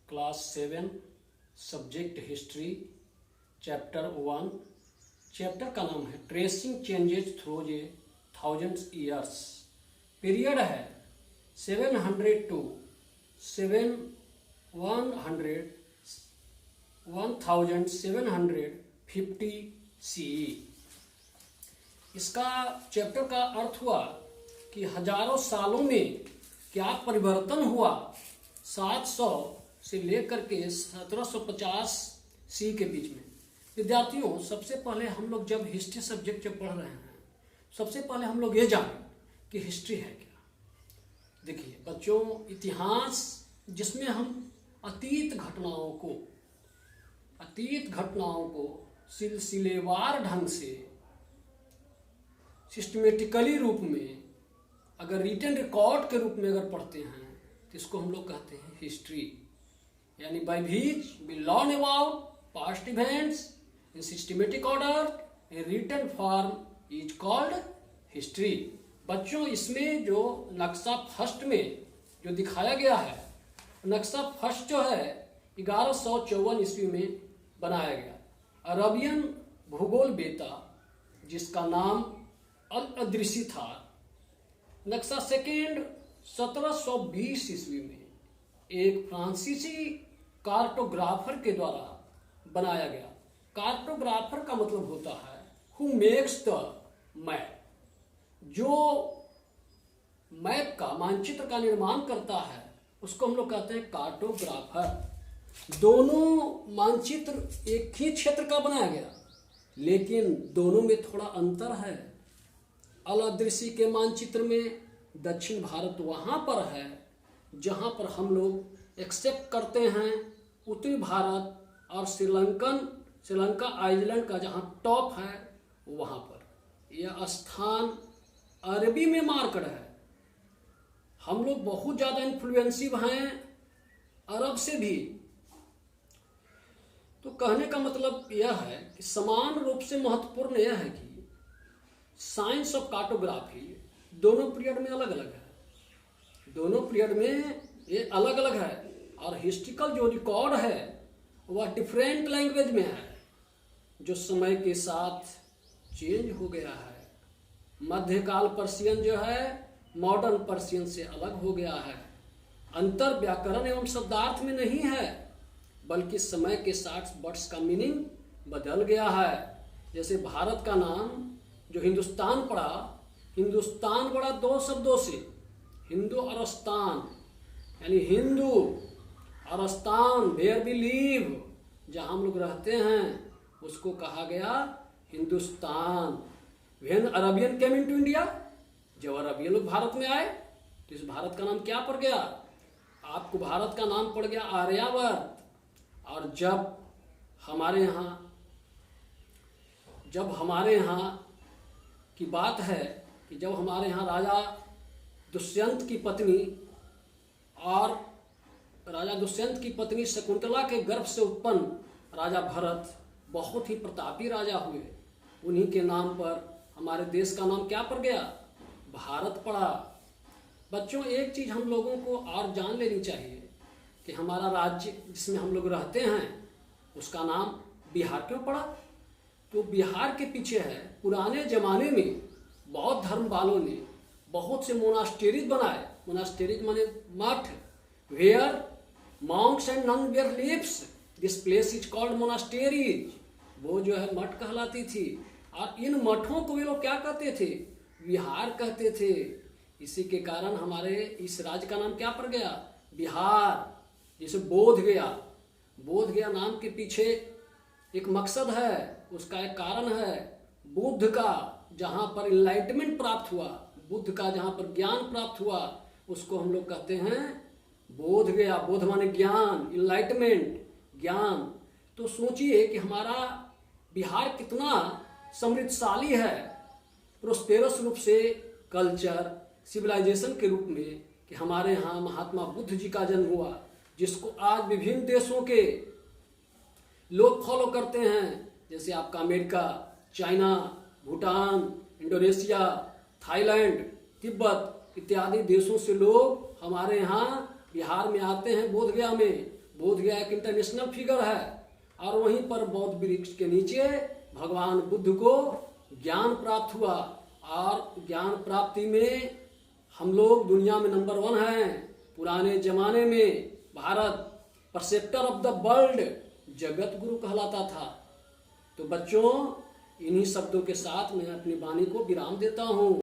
Class 7 subject history chapter 1। Chapter का नाम है tracing changes through a thousands years. Period है 700 to 1750 CE। इसका चैप्टर का अर्थ हुआ कि हजारों सालों में क्या परिवर्तन हुआ 700 से लेकर के 1750 सी के बीच में। विद्यार्थियों, सबसे पहले हम लोग जब हिस्ट्री सब्जेक्ट जब पढ़ रहे हैं, सबसे पहले हम लोग ये जानें कि हिस्ट्री है क्या। देखिए बच्चों, इतिहास जिसमें हम अतीत घटनाओं को सिलसिलेवार ढंग से सिस्टमेटिकली रूप में अगर रिटन रिकॉर्ड के रूप में अगर पढ़ते हैं तो इसको हम लोग कहते हैं हिस्ट्री। यानी by which we learn about past events in systematic order in written form is called history. बच्चों, इसमें जो नक्शा फर्स्ट में जो दिखाया गया है, नक्शा फर्स्ट जो है 1154 ईस्वी में बनाया गया। अरबियन भूगोल बेता जिसका नाम अल अदृसी था। नक्शा सेकेंड 1720 ईस्वी में एक फ्रांसीसी कार्टोग्राफर के द्वारा बनाया गया। कार्टोग्राफर का मतलब होता है हु मेक्स द मैप, जो मैप का मानचित्र का निर्माण करता है उसको हम लोग कहते हैं कार्टोग्राफर। दोनों मानचित्र एक ही क्षेत्र का बनाया गया, लेकिन दोनों में थोड़ा अंतर है। अल अदृसी के मानचित्र में दक्षिण भारत वहां पर है जहां पर हम लोग एक्सेप्ट करते हैं उत्तरी भारत और श्रीलंका आइलैंड का जहां टॉप है वहां पर। यह स्थान अरबी में मार्कड है। हम लोग बहुत ज्यादा इन्फ्लुएंसिव हैं अरब से भी। तो कहने का मतलब यह है कि समान रूप से महत्वपूर्ण यह है कि साइंस ऑफ कार्टोग्राफी दोनों पीरियड में अलग अलग है। दोनों पीरियड में ये अलग अलग है और हिस्ट्रिकल जो रिकॉर्ड है वह डिफरेंट लैंग्वेज में है, जो समय के साथ चेंज हो गया है। मध्यकाल पर्शियन जो है मॉडर्न पर्शियन से अलग हो गया है। अंतर व्याकरण एवं शब्दार्थ में नहीं है, बल्कि समय के साथ वर्ड्स का मीनिंग बदल गया है। जैसे भारत का नाम जो हिंदुस्तान पड़ा, हिंदुस्तान पड़ा दो शब्दों से, हिंदू और स्थान, यानी हिंदू और स्थान वेयर वी लिव, जहाँ हम लोग रहते हैं उसको कहा गया Hindustan. When Arabian came into India, जब अरबियन लोग भारत में आए तो इस भारत का नाम क्या पड़ गया? आपको भारत का नाम पड़ गया आर्यावर्त। और जब हमारे यहाँ की बात है कि जब हमारे यहाँ राजा दुष्यंत की पत्नी शकुंतला के गर्भ से उत्पन्न राजा भरत बहुत ही प्रतापी राजा हुए। उन्हीं के नाम पर हमारे देश का नाम क्या पड़ गया? भारत पड़ा। बच्चों, एक चीज हम लोगों को और जान लेनी चाहिए कि हमारा राज्य जिसमें हम लोग रहते हैं उसका नाम बिहार क्यों पड़ा? तो बिहार के पीछे है पुराने जमाने में बौद्ध धर्म वालों ने बहुत से मोनास्टेरीज बनाए। मोनास्टेरीज माने मठ, where monks and nun where lives, this place is called monasteries. वो जो है मठ कहलाती थी। और इन मठों को वे लोग क्या कहते थे? विहार कहते थे। इसी के कारण हमारे इस राज्य का नाम क्या पड़ गया? बिहार। जैसे बोध गया नाम के पीछे एक मकसद है, उसका एक कारण है। बुद्ध का जहाँ पर इनलाइटमेंट प्राप्त हुआ, बुद्ध का जहाँ पर ज्ञान प्राप्त हुआ, उसको हम लोग कहते हैं बोध गया। बोध माने ज्ञान, इनलाइटमेंट, ज्ञान। तो सोचिए कि हमारा बिहार कितना समृद्धशाली है, प्रोस्पेरस रूप से, कल्चर, सिविलाइजेशन के रूप में, कि हमारे यहाँ महात्मा बुद्ध जी का जन्म हुआ, जिसको आज विभिन्न देशों के लोग फॉलो करते हैं। जैसे आपका America, China, Bhutan, Indonesia, Thailand, Tibet इत्यादि देशों से लोग हमारे यहाँ बिहार में आते हैं, बोधगया में। बोध गया एक इंटरनेशनल फिगर है। और वहीं पर बौद्ध वृक्ष के नीचे भगवान बुद्ध को ज्ञान प्राप्त हुआ। और ज्ञान प्राप्ति में हम लोग दुनिया में नंबर 1 हैं। पुराने जमाने में Bharat परसेप्टर of the world, Jagat Guru कहलाता था। तो बच्चों, इन्हीं शब्दों के साथ मैं अपनी वाणी को विराम देता हूँ।